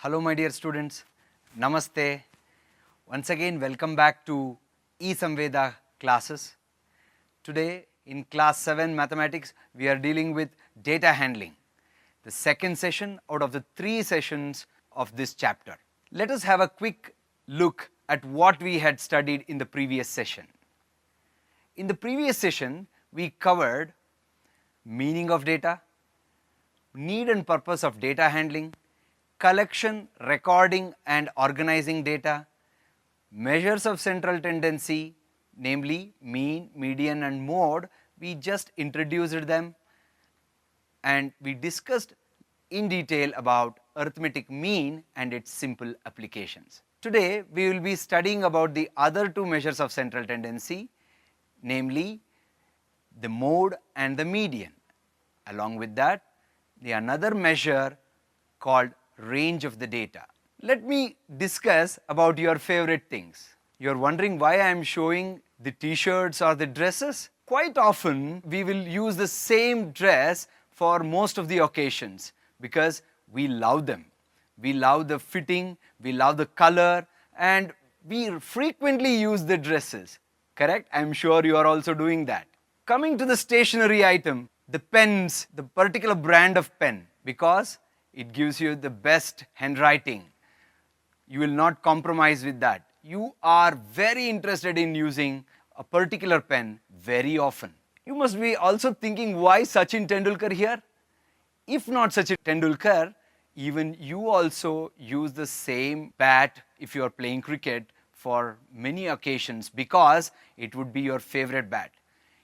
Hello my dear students, Namaste. Once again welcome back to Samveda classes. Today in class 7 mathematics we are dealing with data handling, the second session out of the 3 sessions of this chapter. Let us have a quick look at what we had studied in the previous session. In the previous session we covered meaning of data, need and purpose of data handling, collection, recording and organizing data, measures of central tendency, namely mean, median and mode. We just introduced them and we discussed in detail about arithmetic mean and its simple applications. Today we will be studying about the other 2 measures of central tendency, namely the mode and the median. Along with that, the another measure called range of the data. Let me discuss about your favorite things. You are wondering why I am showing the t-shirts or the dresses? Quite often we will use the same dress for most of the occasions because we love them. We love the fitting, we love the color and we frequently use the dresses. Correct? I am sure you are also doing that. Coming to the stationery item, the pens, the particular brand of pen, because it gives you the best handwriting. You will not compromise with that. You are very interested in using a particular pen very often. You must be also thinking, why Sachin Tendulkar here? If not Sachin Tendulkar, even you also use the same bat if you are playing cricket for many occasions because it would be your favorite bat.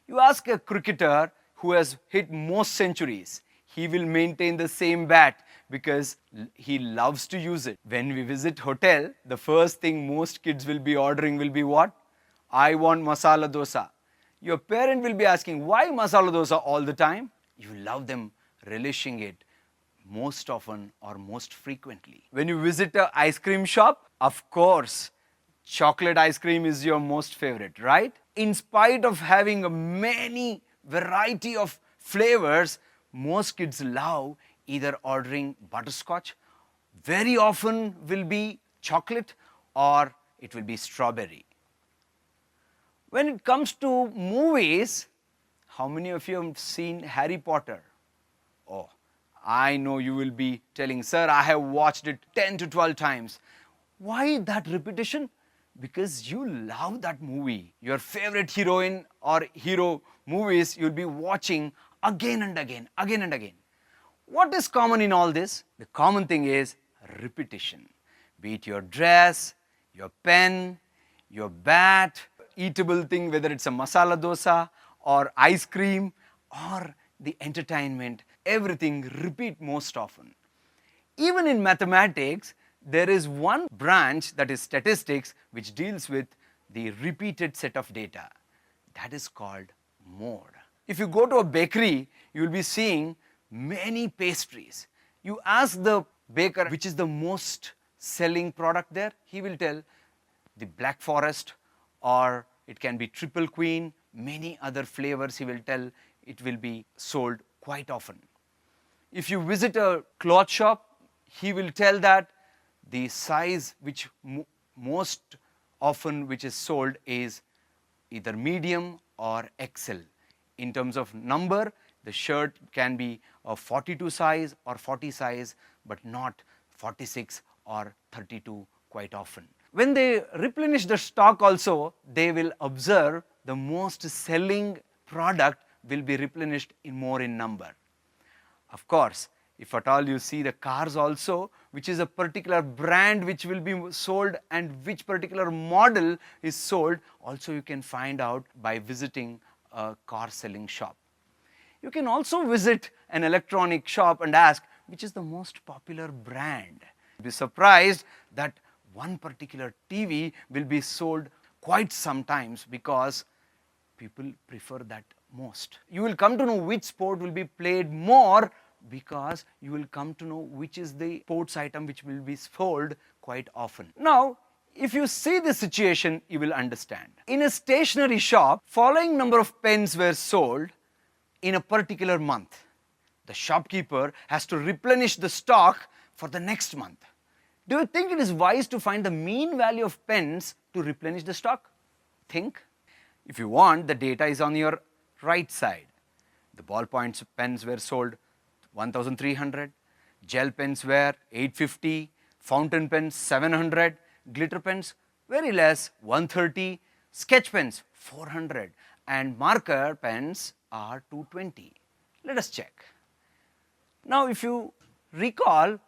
You ask a cricketer who has hit most centuries, he will maintain the same bat because he loves to use it. When we visit hotel, the first thing most kids will be ordering will be what? I want masala dosa. Your parent will be asking, why masala dosa all the time? You love them relishing it most often or most frequently. When you visit an ice cream shop, of course, chocolate ice cream is your most favorite, right? In spite of having a many variety of flavors, most kids love either ordering butterscotch, very often will be chocolate or it will be strawberry. When it comes to movies, how many of you have seen Harry Potter? Oh, I know you will be telling, sir, I have watched it 10 to 12 times. Why that repetition? Because you love that movie. Your favorite heroine or hero movies you'll be watching again and again, again and again. What is common in all this? The common thing is repetition. Be it your dress, your pen, your bat, eatable thing, whether it's a masala dosa or ice cream or the entertainment, everything repeat most often. Even in mathematics, there is one branch, that is statistics, which deals with the repeated set of data. That is called mode. If you go to a bakery, you will be seeing many pastries. You ask the baker which is the most selling product there, he will tell the Black Forest or it can be Triple Queen, many other flavors he will tell it will be sold quite often. If you visit a cloth shop, he will tell that the size which most often which is sold is either medium or XL. In terms of number, the shirt can be a 42 size or 40 size, but not 46 or 32 quite often. When they replenish the stock also, they will observe the most selling product will be replenished in more in number. Of course, if at all you see the cars also, which is a particular brand which will be sold and which particular model is sold, also you can find out by visiting a car selling shop. You can also visit an electronic shop and ask which is the most popular brand. You'll be surprised that one particular TV will be sold quite sometimes because people prefer that most. You will come to know which sport will be played more because you will come to know which is the sports item which will be sold quite often. Now, if you see the situation, you will understand. In a stationery shop, following number of pens were sold in a particular month. The shopkeeper has to replenish the stock for the next month. Do you think it is wise to find the mean value of pens to replenish the stock? Think. If you want, the data is on your right side. The ballpoint pens were sold 1,300, gel pens were 850, fountain pens 700, glitter pens very less 130, sketch pens 400, and marker pens are 220. Let us check. Now if you recall,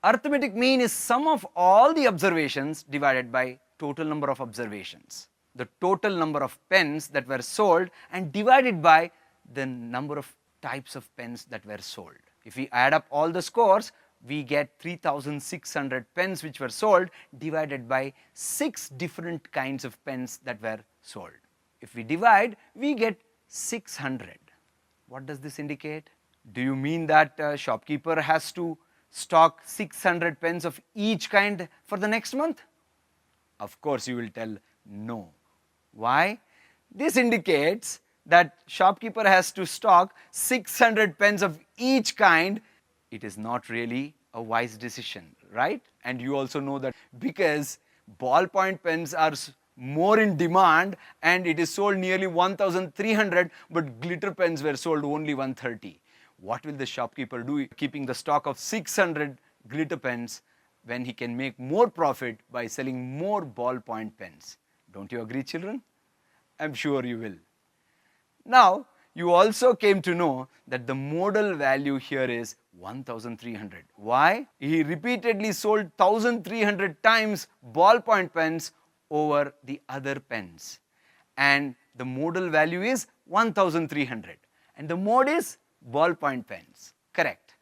arithmetic mean is sum of all the observations divided by total number of observations. The total number of pens that were sold and divided by the number of types of pens that were sold. If we add up all the scores, we get 3,600 pens which were sold divided by 6 different kinds of pens that were sold. If we divide, we get 600. What does this indicate? Do you mean that a shopkeeper has to stock 600 pens of each kind for the next month? Of course you will tell no. Why? This indicates that shopkeeper has to stock 600 pens of each kind. It is not really a wise decision, right? And you also know that because ballpoint pens are more in demand and it is sold nearly 1,300, but glitter pens were sold only 130. What will the shopkeeper do keeping the stock of 600 glitter pens when he can make more profit by selling more ballpoint pens? Don't you agree, children? I'm sure you will. Now, you also came to know that the modal value here is 1,300. Why? He repeatedly sold 1,300 times ballpoint pens over the other pens. And the modal value is 1,300. And the mode is ballpoint pens. Correct.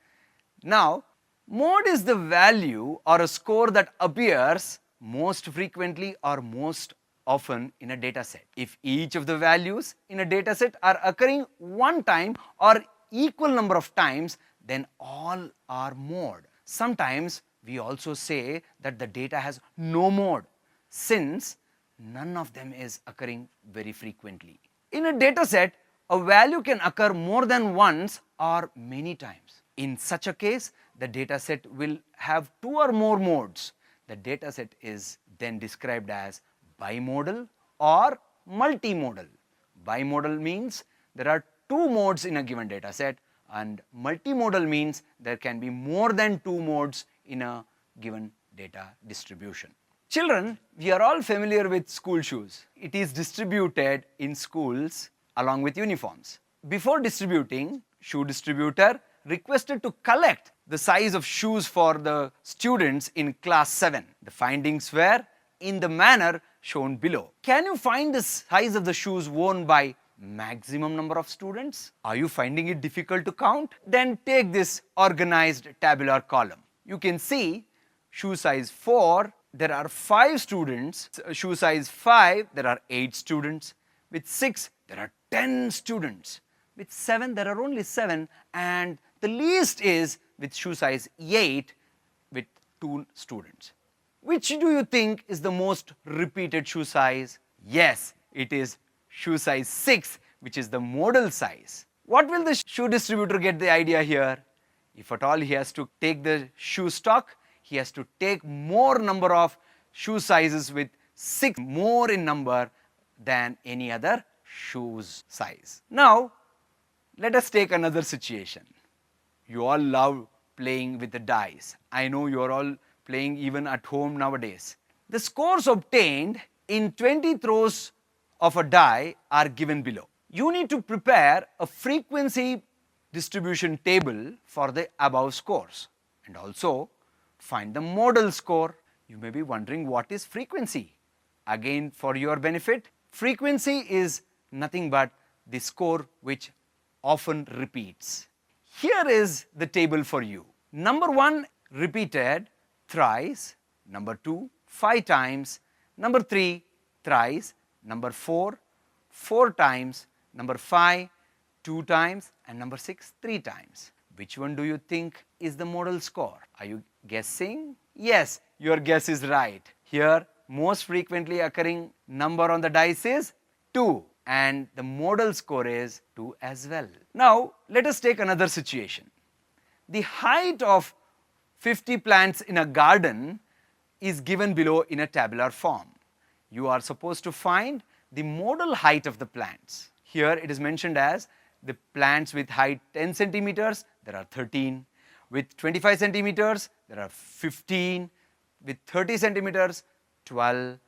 Now, mode is the value or a score that appears most frequently or most often in a data set. If each of the values in a data set are occurring one time or equal number of times, then all are mode. Sometimes we also say that the data has no mode, since none of them is occurring very frequently. In a data set, a value can occur more than once or many times. In such a case, the data set will have 2 or more modes. The data set is then described as bimodal or multimodal. Bimodal means there are 2 modes in a given data set, and multimodal means there can be more than 2 modes in a given data distribution. Children, we are all familiar with school shoes. It is distributed in schools along with uniforms. Before distributing, shoe distributor requested to collect the size of shoes for the students in class 7. The findings were in the manner shown below. Can you find the size of the shoes worn by maximum number of students? Are you finding it difficult to count? Then take this organized tabular column. You can see shoe size 4, there are 5 students. Shoe size 5, there are 8 students. With 6, there are 10 students. With 7, there are only 7. And the least is with shoe size 8 with 2 students. Which do you think is the most repeated shoe size? Yes, it is shoe size 6, which is the modal size. What will the shoe distributor get the idea here? If at all he has to take the shoe stock, he has to take more number of shoe sizes with 6 more in number than any other shoes size. Now, let us take another situation. You all love playing with the dice. I know you are all playing even at home nowadays. The scores obtained in 20 throws of a die are given below. You need to prepare a frequency distribution table for the above scores and also find the modal score. You may be wondering what is frequency. Again, for your benefit, frequency is nothing but the score which often repeats. Here is the table for you. Number 1 repeated thrice, number 2 5 times, number 3 thrice, number 4 4 times, number 5 2 times, and number 6 3 times. Which one do you think is the modal score? Are you guessing? Yes, your guess is right. Here, most frequently occurring number on the dice is 2, and the modal score is 2 as well. Now, let us take another situation. The height of 50 plants in a garden is given below in a tabular form. You are supposed to find the modal height of the plants. Here it is mentioned as the plants with height 10 centimeters, there are 13. With 25 centimeters, there are 15. With 30 centimeters, 12.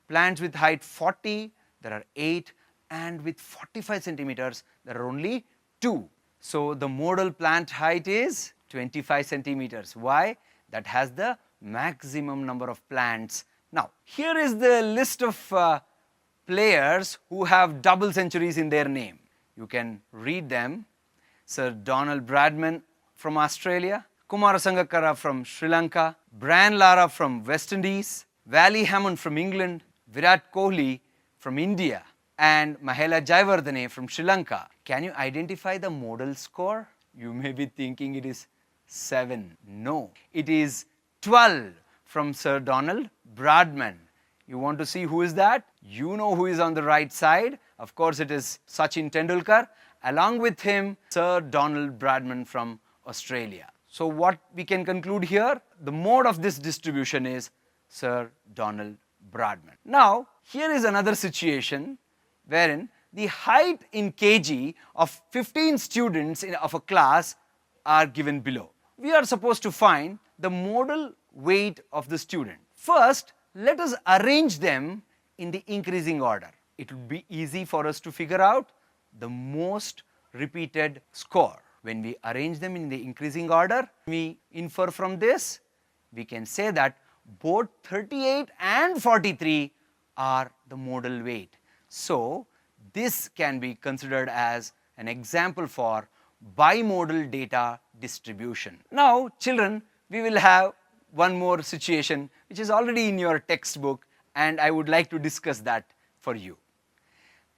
Plants with height 40, there are 8. And with 45 centimeters, there are only 2. So the modal plant height is 25 centimeters. Why? That has the maximum number of plants. Now, here is the list of players who have double centuries in their name. You can read them. Sir Donald Bradman from Australia, Kumara Sangakkara from Sri Lanka, Brian Lara from West Indies, Wally Hammond from England, Virat Kohli from India, and Mahela Jayawardene from Sri Lanka. Can you identify the modal score? You may be thinking it is 7. No, it is 12 from Sir Donald Bradman. You want to see who is that? You know who is on the right side. Of course, it is Sachin Tendulkar. Along with him, Sir Donald Bradman from Australia. So what we can conclude here, the mode of this distribution is Sir Donald Bradman. Now, here is another situation wherein the height in kg of 15 students of a class are given below. We are supposed to find the modal weight of the student. First, let us arrange them in the increasing order. It would be easy for us to figure out the most repeated score. When we arrange them in the increasing order, we infer from this, we can say that both 38 and 43 are the modal weight. So, this can be considered as an example for bimodal data distribution. Now, children, we will have one more situation which is already in your textbook, and I would like to discuss that for you.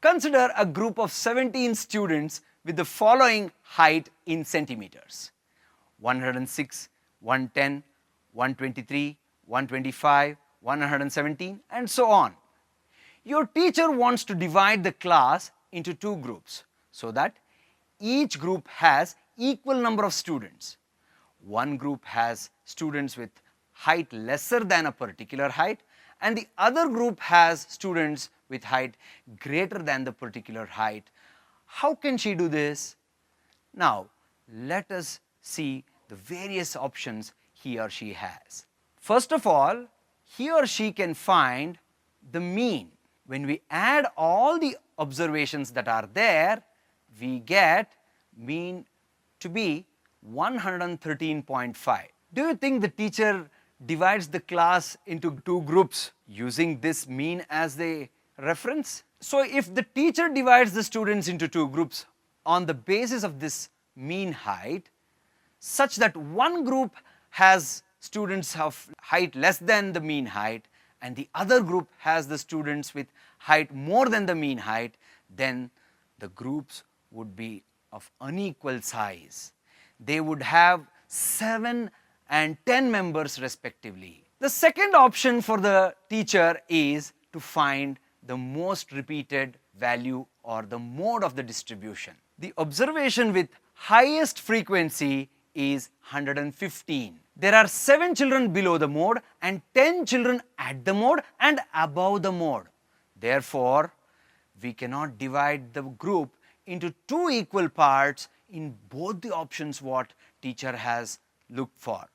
Consider a group of 17 students with the following height in centimeters: 106, 110, 123, 125, 117, and so on. Your teacher wants to divide the class into 2 groups so that each group has equal number of students. One group has students with height lesser than a particular height, and the other group has students with height greater than the particular height. How can she do this? Now, let us see the various options he or she has. First of all, he or she can find the mean. When we add all the observations that are there, we get mean to be 113.5. Do you think the teacher divides the class into 2 groups using this mean as the reference? So, if the teacher divides the students into 2 groups on the basis of this mean height, such that one group has students of height less than the mean height and the other group has the students with height more than the mean height, then the groups would be of unequal size. They would have 7 and 10 members respectively. The second option for the teacher is to find the most repeated value or the mode of the distribution. The observation with highest frequency is 115. There are 7 children below the mode and 10 children at the mode and above the mode. Therefore, we cannot divide the group into 2 equal parts in both the options what teacher has looked for.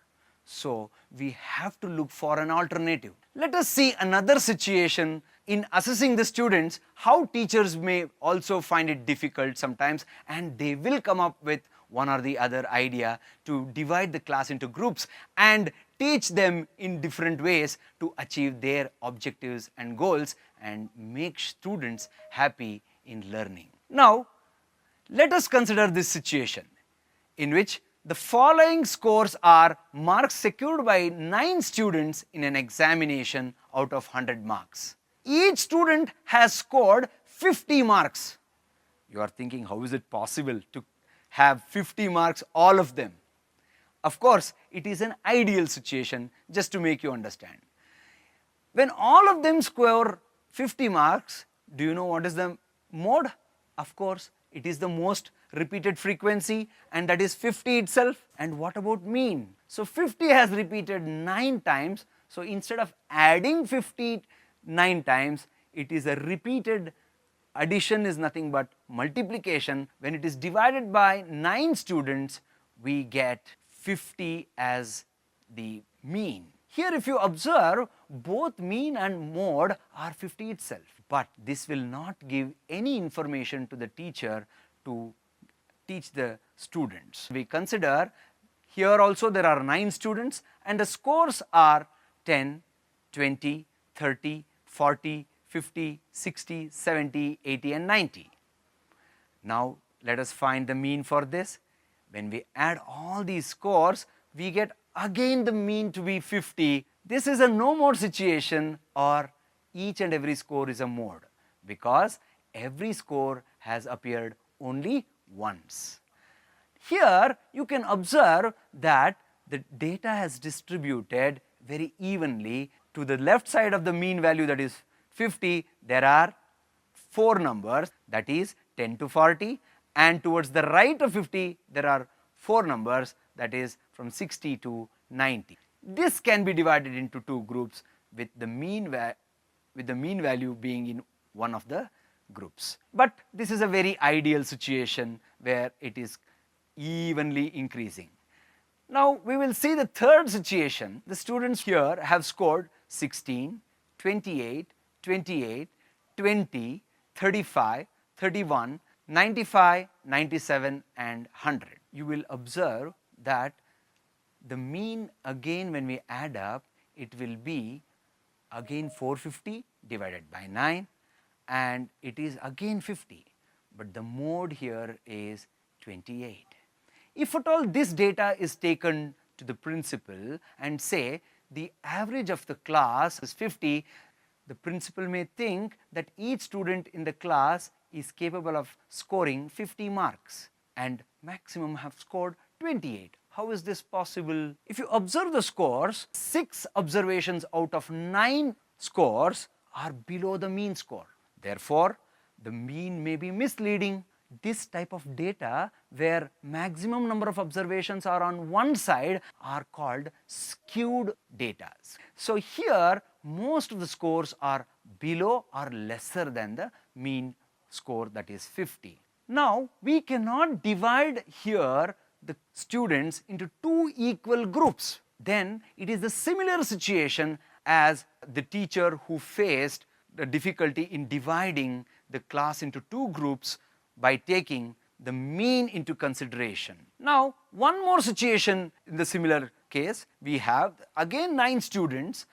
So, we have to look for an alternative. Let us see another situation in assessing the students, how teachers may also find it difficult sometimes, and they will come up with one or the other idea to divide the class into groups and teach them in different ways to achieve their objectives and goals and make students happy in learning. Now, let us consider this situation in which the following scores are marks secured by 9 students in an examination out of 100 marks. Each student has scored 50 marks. You are thinking, how is it possible to have 50 marks, all of them? Of course, it is an ideal situation, just to make you understand. When all of them score 50 marks, do you know what is the mode? Of course, it is the most repeated frequency, and that is 50 itself. And what about mean? So 50 has repeated 9 times, So instead of adding 59 times, it is a repeated addition, is nothing but multiplication. When it is divided by 9 students, we get 50 as the mean. Here if you observe, both mean and mode are 50 itself, but this will not give any information to the teacher to teach the students. We consider here also there are 9 students and the scores are 10, 20, 30, 40, 50, 60, 70, 80 and 90. Now let us find the mean for this. When we add all these scores, we get again the mean to be 50. This is a no mode situation, or each and every score is a mode, because every score has appeared only once. Here you can observe that the data has distributed very evenly. To the left side of the mean value, that is 50, there are 4 numbers, that is 10 to 40, and towards the right of 50 there are 4 numbers, that is from 60 to 90. This can be divided into 2 groups with the mean value being in one of the groups. But this is a very ideal situation where it is evenly increasing. Now we will see the third situation. The students here have scored 16, 28, 28, 20, 35, 31, 95, 97 and 100. You will observe that the mean again, when we add up, it will be again 450 divided by 9, and it is again 50, but the mode here is 28. If at all this data is taken to the principal and say the average of the class is 50, the principal may think that each student in the class is capable of scoring 50 marks and maximum have scored 28. How is this possible? If you observe the scores, 6 observations out of 9 scores are below the mean score. Therefore, the mean may be misleading. This type of data where maximum number of observations are on one side are called skewed data. So here most of the scores are below or lesser than the mean score, that is 50. Now we cannot divide here the students into 2 equal groups. Then it is the similar situation as the teacher who faced the difficulty in dividing the class into 2 groups by taking the mean into consideration. Now one more situation in the similar case, we have again 9 students.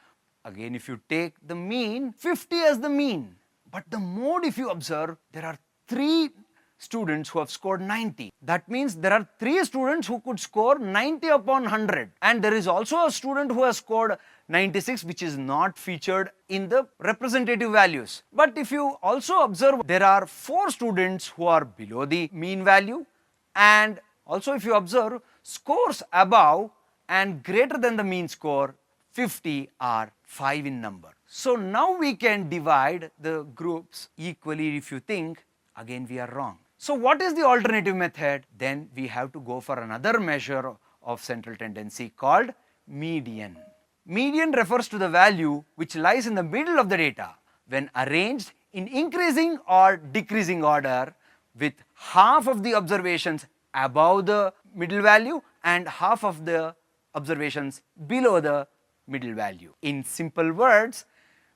Again if you take the mean, 50 as the mean, but the mode, if you observe, there are 3 students who have scored 90. That means there are 3 students who could score 90 upon 100, and there is also a student who has scored 96, which is not featured in the representative values. But if you also observe, there are 4 students who are below the mean value, and also if you observe, scores above and greater than the mean score 50 are 5 in number. So now we can divide the groups equally. If you think, again we are wrong. So what is the alternative method? Then we have to go for another measure of central tendency called median. Median refers to the value which lies in the middle of the data when arranged in increasing or decreasing order, with half of the observations above the middle value and half of the observations below the middle value. In simple words,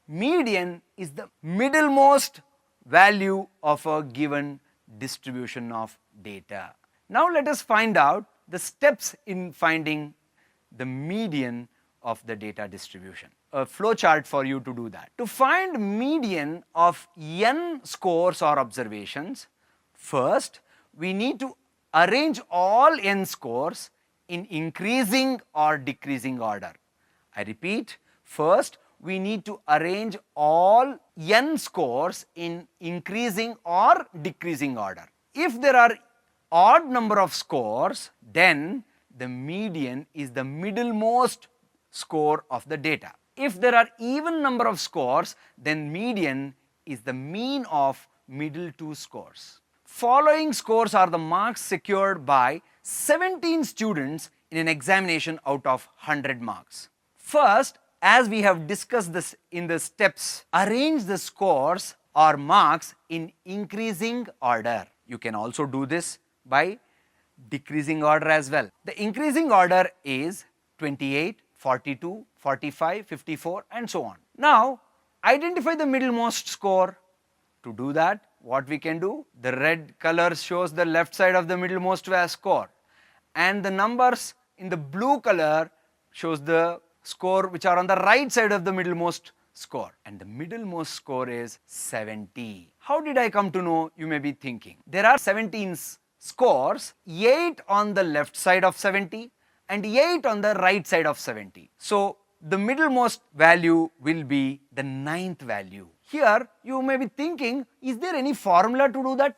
median is the middlemost value of a given distribution of data. Now let us find out the steps in finding the median of the data distribution. A flow chart for you to do that. To find median of n scores or observations, first we need to arrange all n scores in increasing or decreasing order. I repeat, first we need to arrange all n scores in increasing or decreasing order. If there are odd number of scores, then the median is the middlemost score of the data. If there are even number of scores, then median is the mean of middle 2 scores. Following scores are the marks secured by 17 students in an examination out of 100 marks. First, as we have discussed this in the steps, arrange the scores or marks in increasing order. You can also do this by decreasing order as well. The increasing order is 28, 42, 45, 54 and so on. Now, identify the middlemost score. To do that, what we can do? The red color shows the left side of the middlemost score, and the numbers in the blue color shows the score which are on the right side of the middlemost score, and the middlemost score is 70. How did I come to know? You may be thinking. There are 17 scores, 8 on the left side of 70 and 8 on the right side of 70. So the middlemost value will be the 9th value. Here you may be thinking, is there any formula to do that?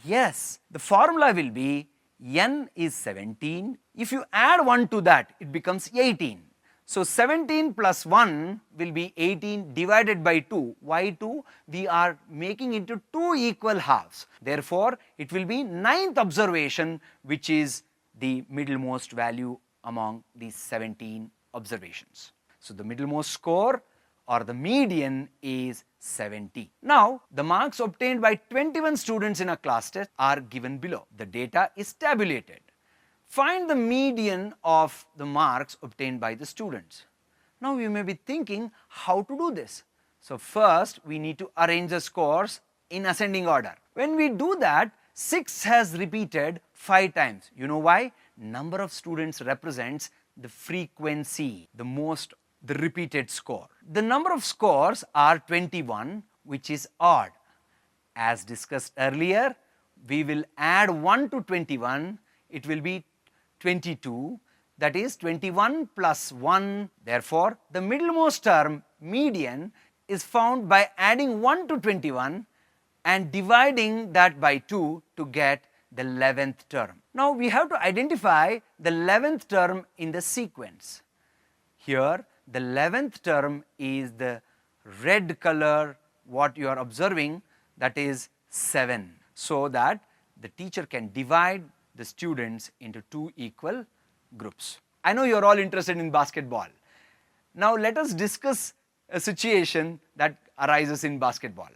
Yes, the formula will be n is 17. If you add 1 to that, it becomes 18. So 17 plus 1 will be 18 divided by 2. Why 2? We are making into 2 equal halves. Therefore, it will be 9th observation, which is the middlemost value among these 17 observations. So the middlemost score or the median is 70. Now, the marks obtained by 21 students in a class test are given below. The data is tabulated. Find the median of the marks obtained by the students. Now, you may be thinking how to do this. So, first we need to arrange the scores in ascending order. When we do that, 6 has repeated 5 times. You know why? Number of students represents the frequency, the repeated score. The number of scores are 21, which is odd. As discussed earlier, we will add 1 to 21, it will be 22, that is 21 plus 1. Therefore, the middlemost term, median, is found by adding 1 to 21 and dividing that by 2 to get the 11th term. Now, we have to identify the 11th term in the sequence. Here, the 11th term is the red color, what you are observing, that is 7, so that the teacher can divide the students into 2 equal groups. I know you are all interested in basketball. Now let us discuss a situation that arises in basketball.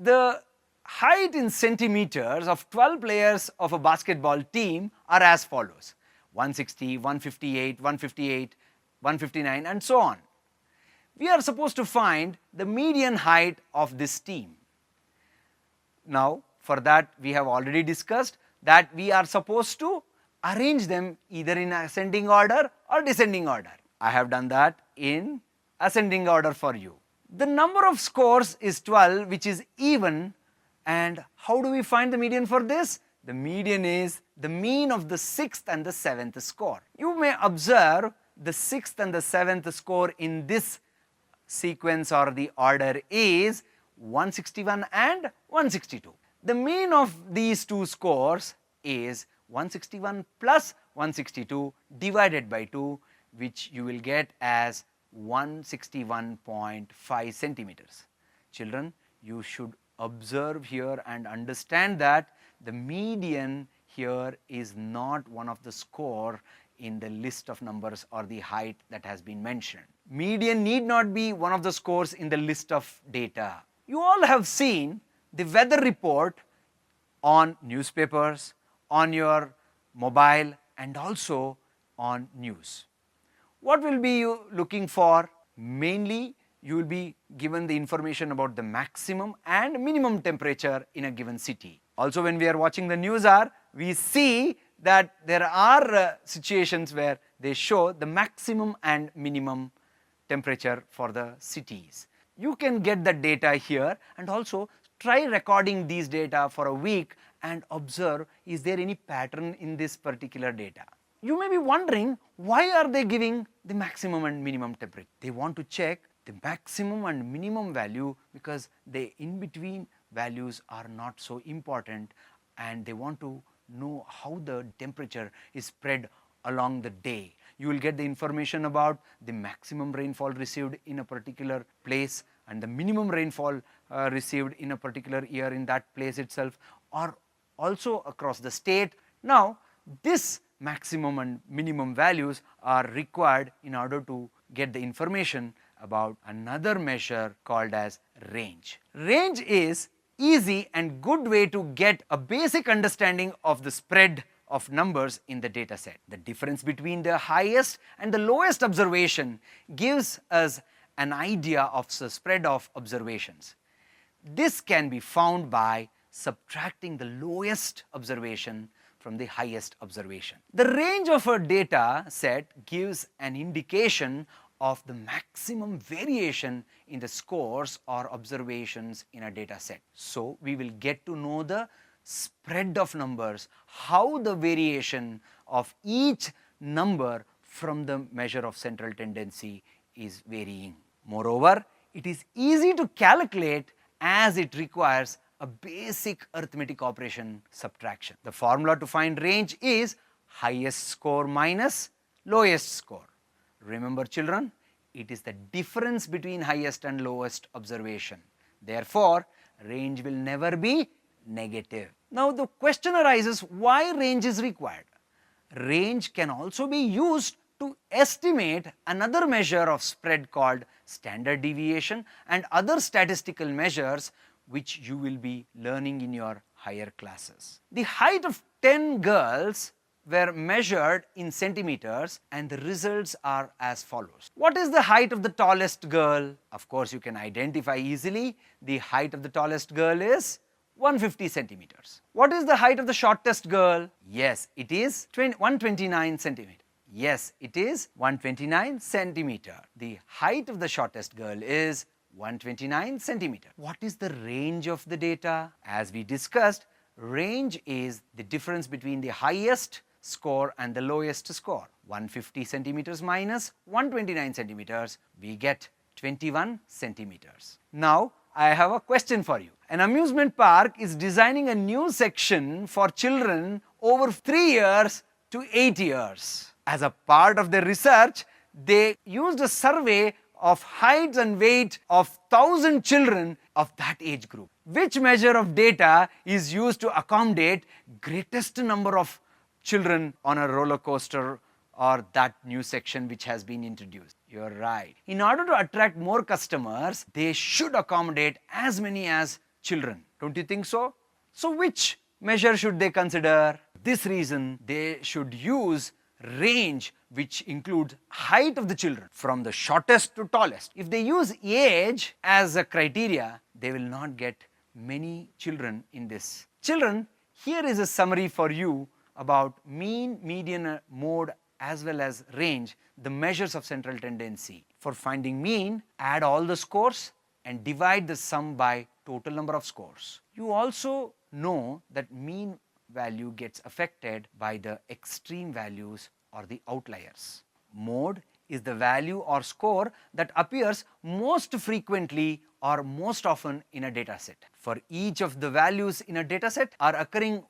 The height in centimeters of 12 players of a basketball team are as follows: 160, 158, 158, 159 and so on. We are supposed to find the median height of this team. Now, for that we have already discussed that we are supposed to arrange them either in ascending order or descending order. I have done that in ascending order for you. The number of scores is 12, which is even, and how do we find the median for this? The median is the mean of the 6th and the 7th score. You may observe the 6th and the 7th score in this sequence or the order is 161 and 162. The mean of these two scores is 161 plus 162 divided by 2, which you will get as 161.5 centimeters. Children, you should observe here and understand that the median here is not one of the score in the list of numbers or the height that has been mentioned. Median need not be one of the scores in the list of data. You all have seen the weather report on newspapers, on your mobile and also on news. What will be you looking for? Mainly you will be given the information about the maximum and minimum temperature in a given city. Also, when we are watching the news hour, we see that there are situations where they show the maximum and minimum temperature for the cities. You can get the data here and also try recording these data for a week and observe, is there any pattern in this particular data? You may be wondering, why are they giving the maximum and minimum temperature? They want to check the maximum and minimum value because the in between values are not so important, and they want to know how the temperature is spread along the day. You will get the information about the maximum rainfall received in a particular place and the minimum rainfall received in a particular year in that place itself, or also across the state. Now, this maximum and minimum values are required in order to get the information about another measure called as range. Range is easy and good way to get a basic understanding of the spread of numbers in the data set. The difference between the highest and the lowest observation gives us an idea of the spread of observations. This can be found by subtracting the lowest observation from the highest observation. The range of a data set gives an indication of the maximum variation in the scores or observations in a data set. So we will get to know the spread of numbers, how the variation of each number from the measure of central tendency is varying. Moreover, it is easy to calculate as it requires a basic arithmetic operation, subtraction. The formula to find range is highest score minus lowest score. Remember children, it is the difference between highest and lowest observation. Therefore, range will never be negative. Now the question arises, why range is required? Range can also be used to estimate another measure of spread called standard deviation and other statistical measures which you will be learning in your higher classes. The height of 10 girls were measured in centimeters and the results are as follows. What is the height of the tallest girl? Of course, you can identify easily. The height of the tallest girl is 150 centimeters. What is the height of the shortest girl? Yes, it is 129 centimeters. Yes, it is 129 centimeter. The height of the shortest girl is 129 centimeter. What is the range of the data? As we discussed, range is the difference between the highest score and the lowest score. 150 centimeters minus 129 centimeters, we get 21 centimeters. Now, I have a question for you. An amusement park is designing a new section for children over 3 years to 8 years. As a part of their research, they used a survey of height and weight of 1,000 children of that age group. Which measure of data is used to accommodate greatest number of children on a roller coaster or that new section which has been introduced? You're right. In order to attract more customers, they should accommodate as many as children. Don't you think so? So which measure should they consider? This reason they should use range which includes height of the children from the shortest to tallest. If they use age as a criteria, they will not get many children in this. Children, here is a summary for you about mean, median, mode as well as range, the measures of central tendency. For finding mean, add all the scores and divide the sum by total number of scores. You also know that mean value gets affected by the extreme values or the outliers. Mode is the value or score that appears most frequently or most often in a data set. For each of the values in a data set are occurring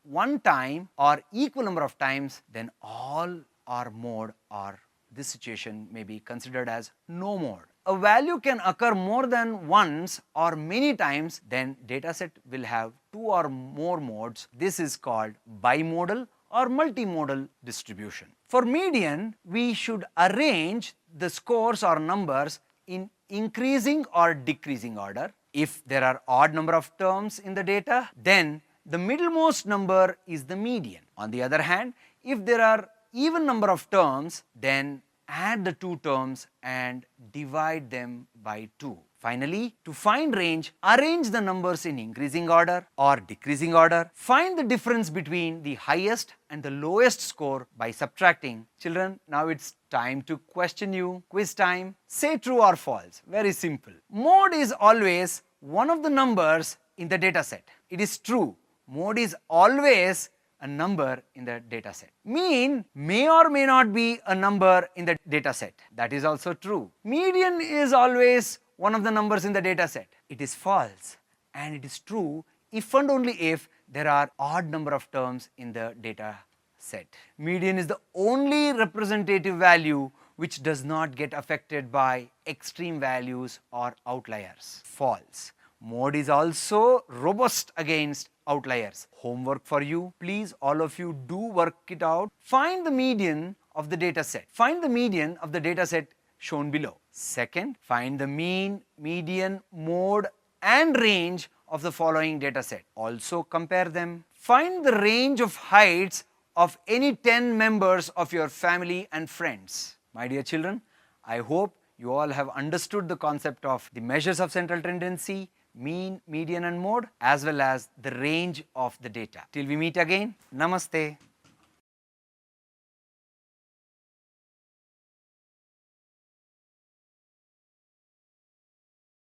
one time or equal number of times, then all are mode, or this situation may be considered as no mode. A value can occur more than once or many times, then data set will have 2 or more modes. This is called bimodal or multimodal distribution. For median, we should arrange the scores or numbers in increasing or decreasing order. If there are odd number of terms in the data, then the middlemost number is the median. On the other hand, if there are even number of terms, then add the 2 terms and divide them by 2. Finally, to find range, arrange the numbers in increasing order or decreasing order. Find the difference between the highest and the lowest score by subtracting. Children, now it's time to question you. Quiz time. Say true or false. Very simple. Mode is always one of the numbers in the data set. It is true. Mode is always a number in the data set. Mean may or may not be a number in the data set. That is also true. Median is always one of the numbers in the data set. It is false, and it is true if and only if there are odd number of terms in the data set. Median is the only representative value which does not get affected by extreme values or outliers. False. Mode is also robust against outliers. Homework for you. Please, all of you, do work it out. Find the median of the data set. Find the median of the data set shown below. Second, find the mean, median, mode and range of the following data set. Also compare them. Find the range of heights of any 10 members of your family and friends. My dear children, I hope you all have understood the concept of the measures of central tendency, mean, median and mode, as well as the range of the data. Till we meet again, Namaste.